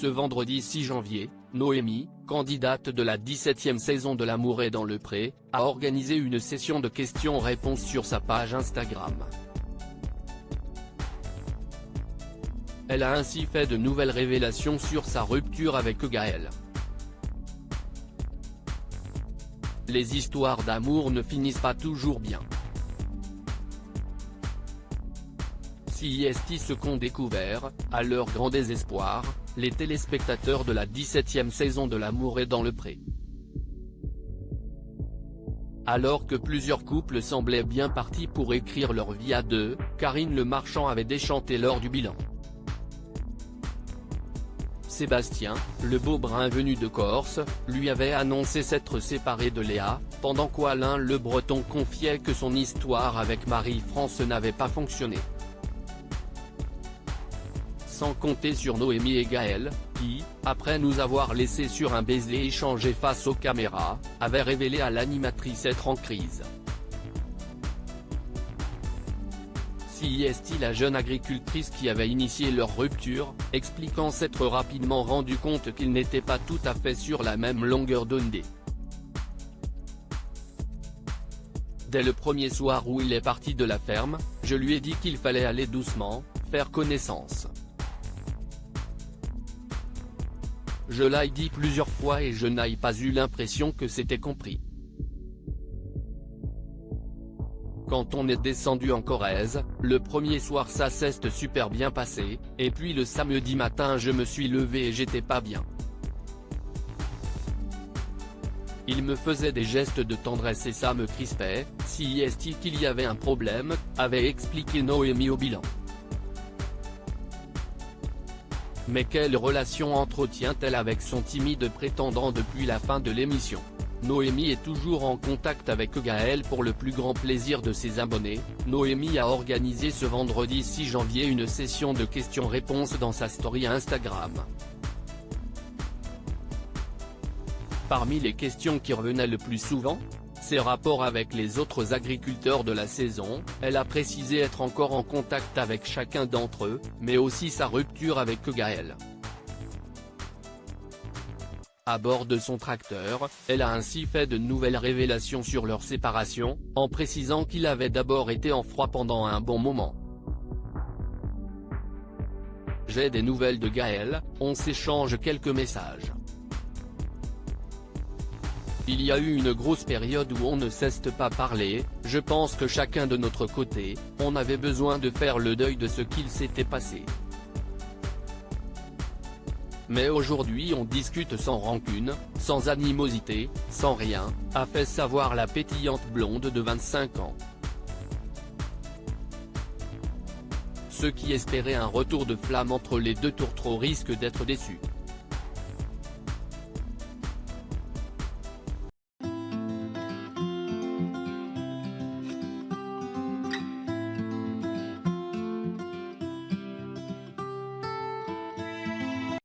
Ce vendredi 6 janvier, Noémie, candidate de la 17e saison de L'amour est dans le pré, a organisé une session de questions-réponses sur sa page Instagram. Elle a ainsi fait de nouvelles révélations sur sa rupture avec Gaël. Les histoires d'amour ne finissent pas toujours bien. C'est ce qu'ont découvert, à leur grand désespoir, les téléspectateurs de la 17e saison de L'amour est dans le pré. Alors que plusieurs couples semblaient bien partis pour écrire leur vie à deux, Karine Le Marchand avait déchanté lors du bilan. Sébastien, le beau brun venu de Corse, lui avait annoncé s'être séparé de Léa, pendant qu'Alain Le Breton confiait que son histoire avec Marie-France n'avait pas fonctionné. Sans compter sur Noémie et Gaël, qui, après nous avoir laissé sur un baiser échangé face aux caméras, avaient révélé à l'animatrice être en crise. C'est la jeune agricultrice qui avait initié leur rupture, expliquant s'être rapidement rendu compte qu'ils n'étaient pas tout à fait sur la même longueur d'onde. Dès le premier soir où il est parti de la ferme, je lui ai dit qu'il fallait aller doucement, faire connaissance. Je l'ai dit plusieurs fois et je n'ai pas eu l'impression que c'était compris. Quand on est descendu en Corrèze, le premier soir ça s'est super bien passé, et puis le samedi matin je me suis levé et j'étais pas bien. Il me faisait des gestes de tendresse et ça me crispait, c'est qu'il y avait un problème, avait expliqué Noémie au bilan. Mais quelle relation entretient-elle avec son timide prétendant depuis la fin de l'émission? Noémie est toujours en contact avec Gaël pour le plus grand plaisir de ses abonnés. Noémie a organisé ce vendredi 6 janvier une session de questions-réponses dans sa story Instagram. Parmi les questions qui revenaient le plus souvent, ses rapports avec les autres agriculteurs de la saison, elle a précisé être encore en contact avec chacun d'entre eux, mais aussi sa rupture avec Gaël. À bord de son tracteur, elle a ainsi fait de nouvelles révélations sur leur séparation, en précisant qu'il avait d'abord été en froid pendant un bon moment. J'ai des nouvelles de Gaël, on s'échange quelques messages. Il y a eu une grosse période où on ne cesse pas parler, je pense que chacun de notre côté, on avait besoin de faire le deuil de ce qu'il s'était passé. Mais aujourd'hui on discute sans rancune, sans animosité, sans rien, a fait savoir la pétillante blonde de 25 ans. Ceux qui espéraient un retour de flamme entre les deux tourtereaux risquent d'être déçus.